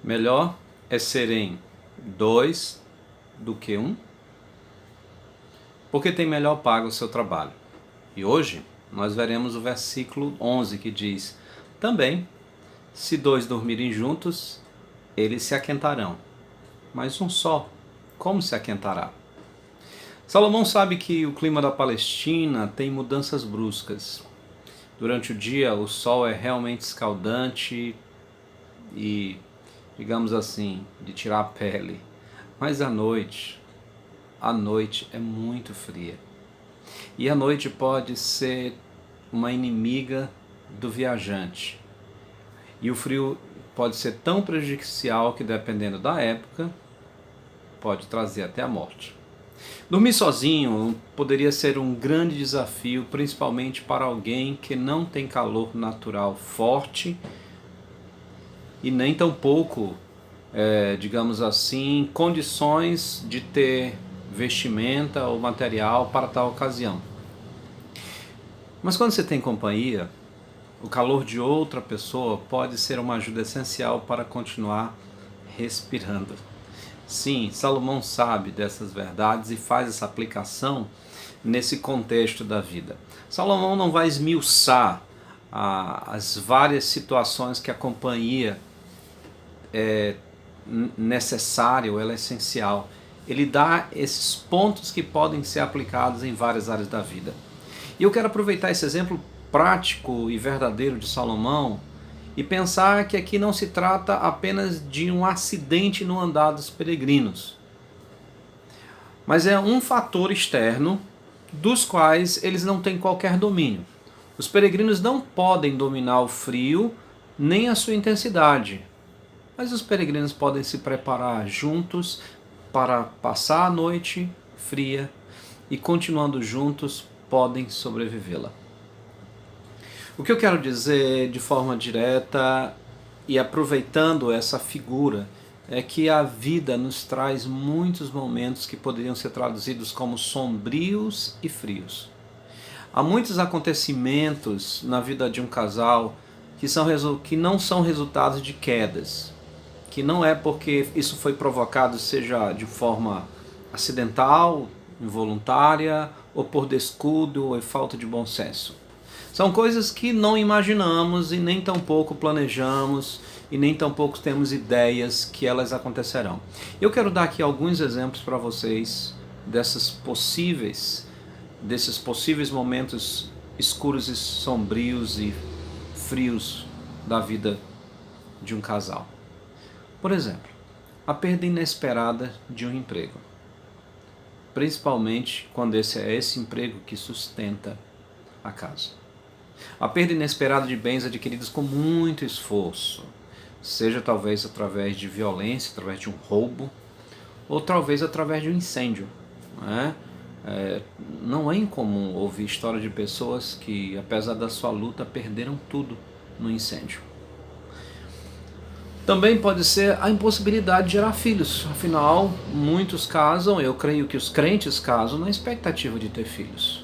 Melhor é serem dois do que um, porque tem melhor paga o seu trabalho. E hoje nós veremos o versículo 11 que diz: também, se dois dormirem juntos, eles se aquentarão. Mas um só, como se aquentará? Salomão sabe que o clima da Palestina tem mudanças bruscas. Durante o dia o sol é realmente escaldante e, digamos assim, de tirar a pele. Mas a noite é muito fria. E a noite pode ser uma inimiga do viajante. E o frio pode ser tão prejudicial que, dependendo da época, pode trazer até a morte. Dormir sozinho poderia ser um grande desafio, principalmente para alguém que não tem calor natural forte e nem tampouco, digamos assim, condições de ter vestimenta ou material para tal ocasião. Mas quando você tem companhia, o calor de outra pessoa pode ser uma ajuda essencial para continuar respirando. Sim, Salomão sabe dessas verdades e faz essa aplicação nesse contexto da vida. Salomão não vai esmiuçar as várias situações que a companhia é necessária ou ela é essencial. Ele dá esses pontos que podem ser aplicados em várias áreas da vida. E eu quero aproveitar esse exemplo prático e verdadeiro de Salomão e pensar que aqui não se trata apenas de um acidente no andar dos peregrinos, mas é um fator externo dos quais eles não têm qualquer domínio. Os peregrinos não podem dominar o frio nem a sua intensidade, mas os peregrinos podem se preparar juntos para passar a noite fria e, continuando juntos, podem sobrevivê-la. O que eu quero dizer de forma direta e aproveitando essa figura é que a vida nos traz muitos momentos que poderiam ser traduzidos como sombrios e frios. Há muitos acontecimentos na vida de um casal que não são resultados de quedas, que não é porque isso foi provocado, seja de forma acidental, involuntária, ou por descuido ou falta de bom senso. São coisas que não imaginamos e nem tampouco planejamos e nem tampouco temos ideias que elas acontecerão. Eu quero dar aqui alguns exemplos para vocês desses possíveis momentos escuros e sombrios e frios da vida de um casal. Por exemplo, a perda inesperada de um emprego. Principalmente quando é esse emprego que sustenta a casa. A perda inesperada de bens adquiridos com muito esforço, seja talvez através de violência, através de um roubo, ou talvez através de um incêndio. Não é incomum ouvir histórias de pessoas que, apesar da sua luta, perderam tudo no incêndio. Também pode ser a impossibilidade de gerar filhos. Afinal, muitos casam, eu creio que os crentes casam na expectativa de ter filhos.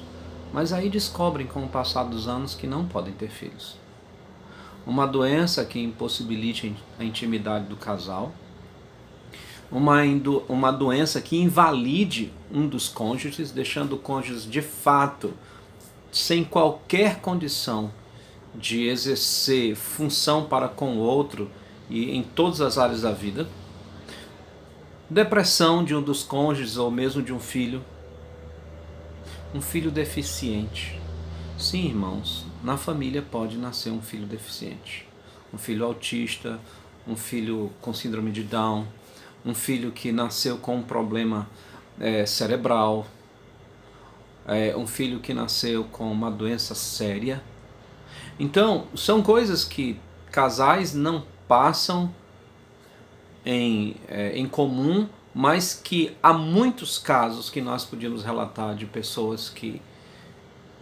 Mas aí descobrem com o passar dos anos que não podem ter filhos. Uma doença que impossibilite a intimidade do casal. Uma doença que invalide um dos cônjuges, deixando o cônjuge de fato sem qualquer condição de exercer função para com o outro e em todas as áreas da vida. Depressão de um dos cônjuges ou mesmo de um filho deficiente. Sim, irmãos, na família pode nascer um filho deficiente. Um filho autista, um filho com síndrome de Down, um filho que nasceu com um problema cerebral, um filho que nasceu com uma doença séria. Então, são coisas que casais não passam em comum, mas que há muitos casos que nós podíamos relatar de pessoas que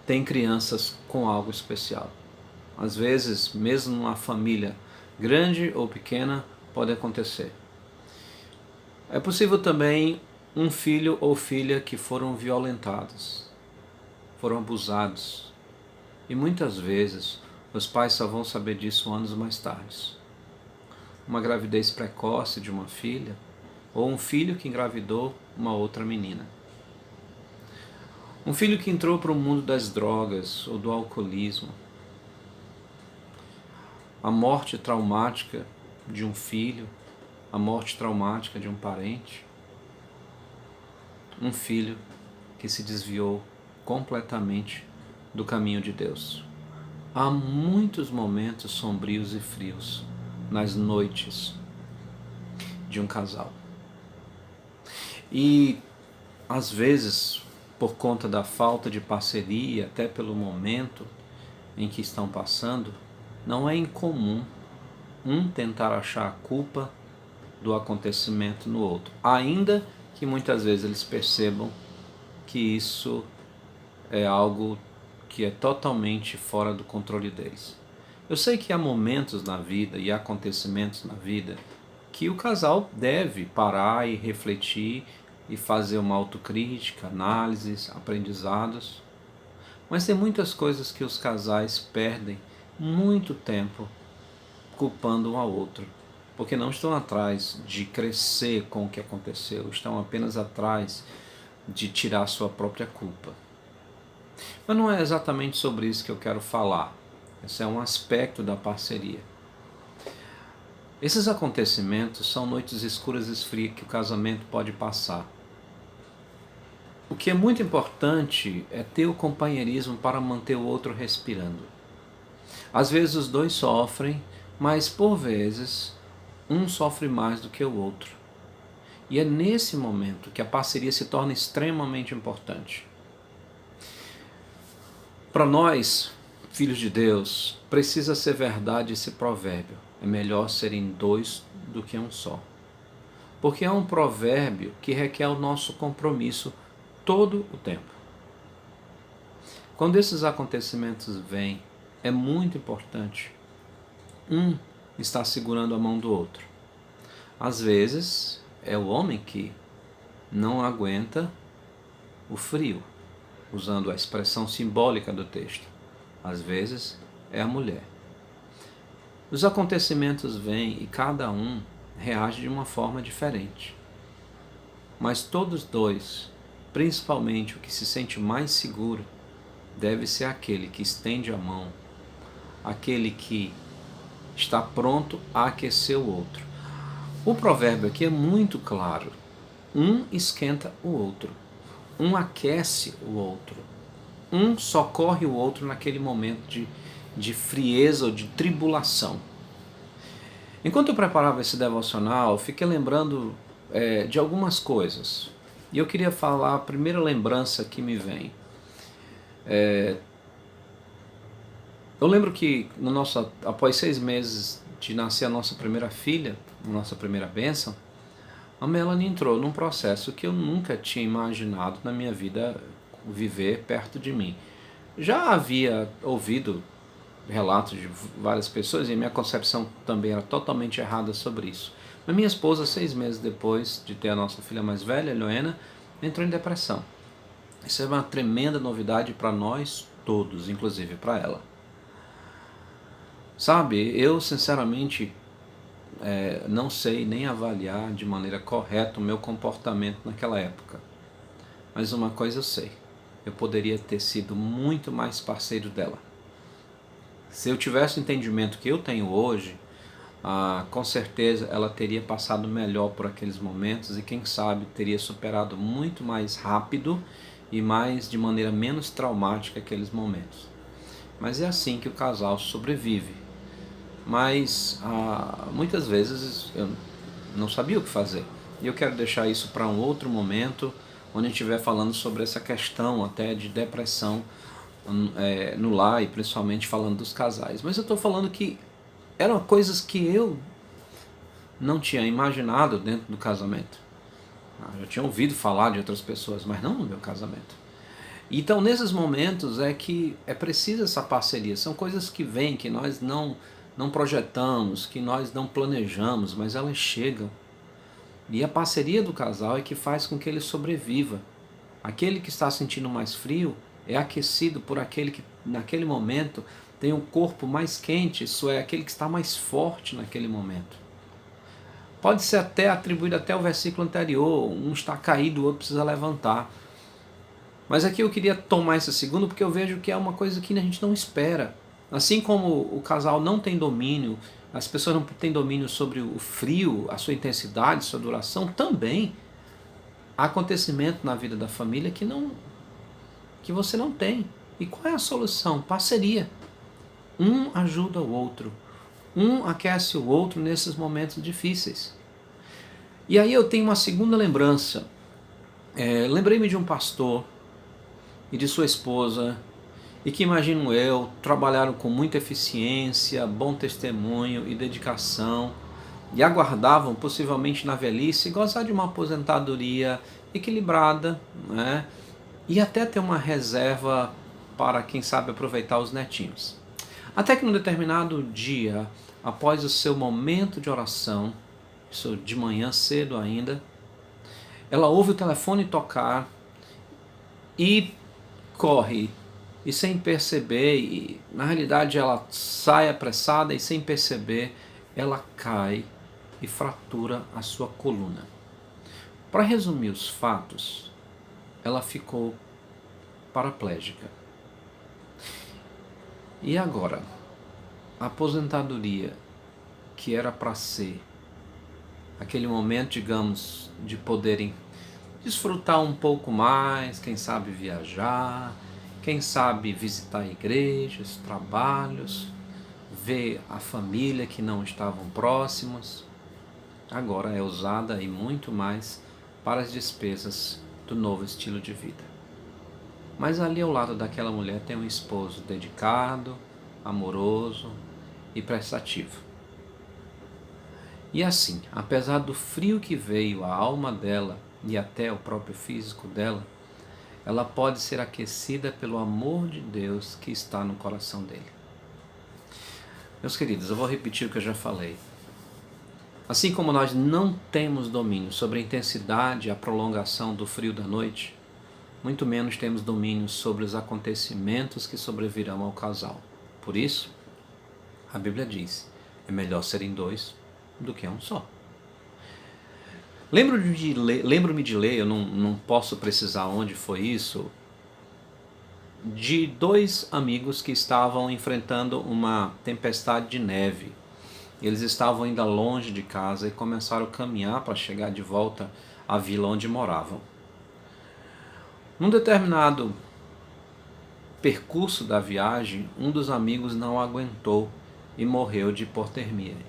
têm crianças com algo especial. Às vezes, mesmo numa família grande ou pequena, pode acontecer. É possível também um filho ou filha que foram violentados, foram abusados. E muitas vezes os pais só vão saber disso anos mais tarde. uma gravidez precoce de uma filha, ou um filho que engravidou uma outra menina. Um filho que entrou para o mundo das drogas ou do alcoolismo. A morte traumática de um filho, a morte traumática de um parente. Um filho que se desviou completamente do caminho de Deus. Há muitos momentos sombrios e frios nas noites de um casal. E, às vezes, por conta da falta de parceria, até pelo momento em que estão passando, não é incomum um tentar achar a culpa do acontecimento no outro, ainda que muitas vezes eles percebam que isso é algo que é totalmente fora do controle deles. Eu sei que há momentos na vida e acontecimentos na vida que o casal deve parar e refletir e fazer uma autocrítica, análises, aprendizados. Mas tem muitas coisas que os casais perdem muito tempo culpando um ao outro, porque não estão atrás de crescer com o que aconteceu, estão apenas atrás de tirar sua própria culpa. Mas não é exatamente sobre isso que eu quero falar. Esse é um aspecto da parceria. Esses acontecimentos são noites escuras e frias que o casamento pode passar. O que é muito importante é ter o companheirismo para manter o outro respirando. Às vezes os dois sofrem, mas por vezes um sofre mais do que o outro. E é nesse momento que a parceria se torna extremamente importante. Para nós, filhos de Deus, precisa ser verdade esse provérbio. É melhor serem dois do que um só. Porque é um provérbio que requer o nosso compromisso todo o tempo. Quando esses acontecimentos vêm, é muito importante um estar segurando a mão do outro. Às vezes, é o homem que não aguenta o frio, usando a expressão simbólica do texto. Às vezes, é a mulher. Os acontecimentos vêm e cada um reage de uma forma diferente. Mas todos dois, principalmente o que se sente mais seguro, deve ser aquele que estende a mão, aquele que está pronto a aquecer o outro. O provérbio aqui é muito claro. Um esquenta o outro. Um aquece o outro. Um socorre o outro naquele momento de frieza ou de tribulação. Enquanto eu preparava esse devocional, fiquei lembrando de algumas coisas. E eu queria falar a primeira lembrança que me vem. Eu lembro que após 6 meses de nascer a nossa primeira filha, a nossa primeira bênção, a Melanie entrou num processo que eu nunca tinha imaginado na minha vida viver perto de mim. Já havia ouvido relatos de várias pessoas e minha concepção também era totalmente errada sobre isso. Mas minha esposa, 6 meses depois de ter a nossa filha mais velha, Helena, entrou em depressão. Isso é uma tremenda novidade para nós todos, inclusive para ela. Sabe, eu sinceramente não sei nem avaliar de maneira correta o meu comportamento naquela época. Mas uma coisa eu sei, eu poderia ter sido muito mais parceiro dela. Se eu tivesse o entendimento que eu tenho hoje, com certeza ela teria passado melhor por aqueles momentos e quem sabe teria superado muito mais rápido e de maneira menos traumática aqueles momentos. Mas é assim que o casal sobrevive. Mas muitas vezes eu não sabia o que fazer. E eu quero deixar isso para um outro momento, onde a gente estiver falando sobre essa questão até de depressão no lar e principalmente falando dos casais. Mas eu estou falando que eram coisas que eu não tinha imaginado dentro do casamento. Eu já tinha ouvido falar de outras pessoas, mas não no meu casamento. Então nesses momentos é que é preciso essa parceria. São coisas que vêm, que nós não projetamos, que nós não planejamos, mas elas chegam. E a parceria do casal é que faz com que ele sobreviva. Aquele que está sentindo mais frio é aquecido por aquele que naquele momento tem um corpo mais quente, isso é, aquele que está mais forte naquele momento. Pode ser até atribuído até ao versículo anterior, um está caído, o outro precisa levantar. Mas aqui eu queria tomar esse segundo porque eu vejo que é uma coisa que a gente não espera. Assim como o casal não tem domínio, as pessoas não têm domínio sobre o frio, a sua intensidade, sua duração, também há acontecimento na vida da família que você não tem. E qual é a solução? Parceria. Um ajuda o outro. Um aquece o outro nesses momentos difíceis. E aí eu tenho uma segunda lembrança. Lembrei-me de um pastor e de sua esposa, e que, imagino eu, trabalharam com muita eficiência, bom testemunho e dedicação, e aguardavam possivelmente na velhice gozar de uma aposentadoria equilibrada, né? E até ter uma reserva para, quem sabe, aproveitar os netinhos. Até que num determinado dia, após o seu momento de oração, isso de manhã cedo ainda, ela ouve o telefone tocar e corre, e sem perceber, e na realidade ela sai apressada e sem perceber, ela cai e fratura a sua coluna. Para resumir os fatos, ela ficou paraplégica. E agora, a aposentadoria, que era para ser aquele momento, digamos, de poderem desfrutar um pouco mais, quem sabe viajar, quem sabe visitar igrejas, trabalhos, ver a família que não estavam próximos, agora é usada e muito mais para as despesas do novo estilo de vida. Mas ali ao lado daquela mulher tem um esposo dedicado, amoroso e prestativo. E assim, apesar do frio que veio à alma dela e até o próprio físico dela, ela pode ser aquecida pelo amor de Deus que está no coração dele. Meus queridos, eu vou repetir o que eu já falei. Assim como nós não temos domínio sobre a intensidade e a prolongação do frio da noite, muito menos temos domínio sobre os acontecimentos que sobrevirão ao casal. Por isso, a Bíblia diz, é melhor serem dois do que um só. Lembro-me de ler, eu não posso precisar onde foi isso, de dois amigos que estavam enfrentando uma tempestade de neve. Eles estavam ainda longe de casa e começaram a caminhar para chegar de volta à vila onde moravam. Num determinado percurso da viagem, um dos amigos não aguentou e morreu de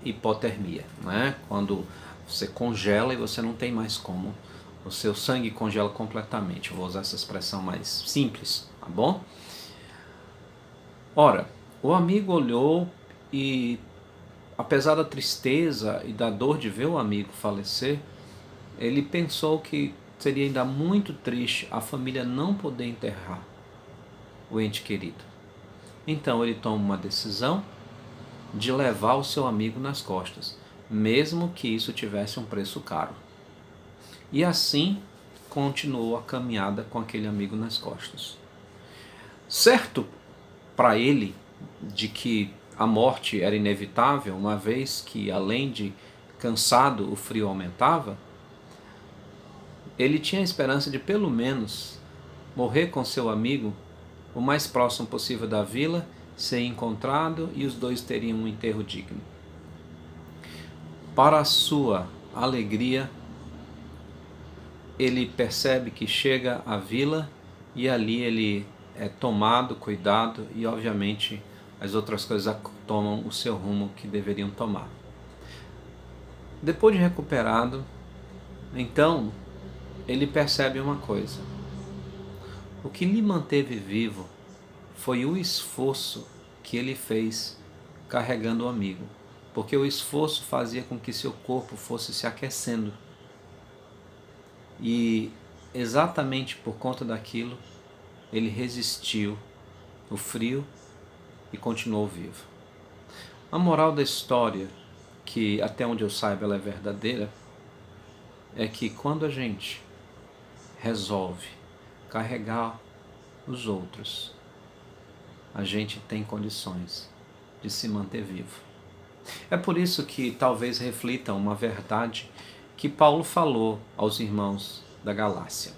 hipotermia, né? Quando você congela e você não tem mais como, o seu sangue congela completamente. Eu vou usar essa expressão mais simples, tá bom? Ora, o amigo olhou e, apesar da tristeza e da dor de ver o amigo falecer, ele pensou que seria ainda muito triste a família não poder enterrar o ente querido. Então ele toma uma decisão de levar o seu amigo nas costas, mesmo que isso tivesse um preço caro. E assim continuou a caminhada com aquele amigo nas costas. Certo para ele de que a morte era inevitável, uma vez que, além de cansado, o frio aumentava, ele tinha a esperança de pelo menos morrer com seu amigo o mais próximo possível da vila, ser encontrado e os dois teriam um enterro digno. Para a sua alegria, ele percebe que chega à vila e ali ele é tomado, cuidado e obviamente as outras coisas tomam o seu rumo que deveriam tomar. Depois de recuperado, então ele percebe uma coisa. O que lhe manteve vivo foi o esforço que ele fez carregando o amigo, porque o esforço fazia com que seu corpo fosse se aquecendo. E exatamente por conta daquilo, ele resistiu o frio e continuou vivo. A moral da história, que até onde eu saiba ela é verdadeira, é que quando a gente resolve carregar os outros, a gente tem condições de se manter vivo. É por isso que talvez reflitam uma verdade que Paulo falou aos irmãos da Galácia.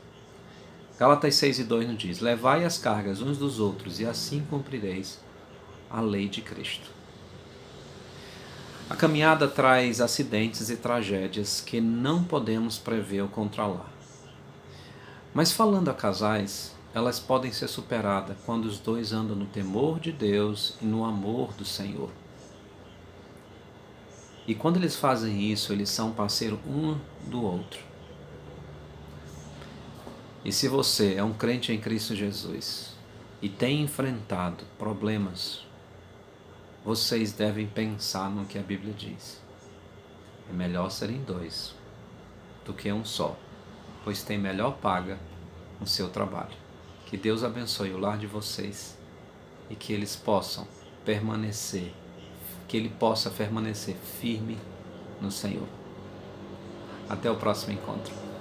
Gálatas 6:2 nos diz: levai as cargas uns dos outros e assim cumprireis a lei de Cristo. A caminhada traz acidentes e tragédias que não podemos prever ou controlar. Mas falando a casais, elas podem ser superadas quando os dois andam no temor de Deus e no amor do Senhor. E quando eles fazem isso, eles são parceiro um do outro. E se você é um crente em Cristo Jesus e tem enfrentado problemas, vocês devem pensar no que a Bíblia diz. É melhor serem dois do que um só, pois tem melhor paga no seu trabalho. Que Deus abençoe o lar de vocês e que eles possam permanecer, que ele possa permanecer firme no Senhor. Até o próximo encontro.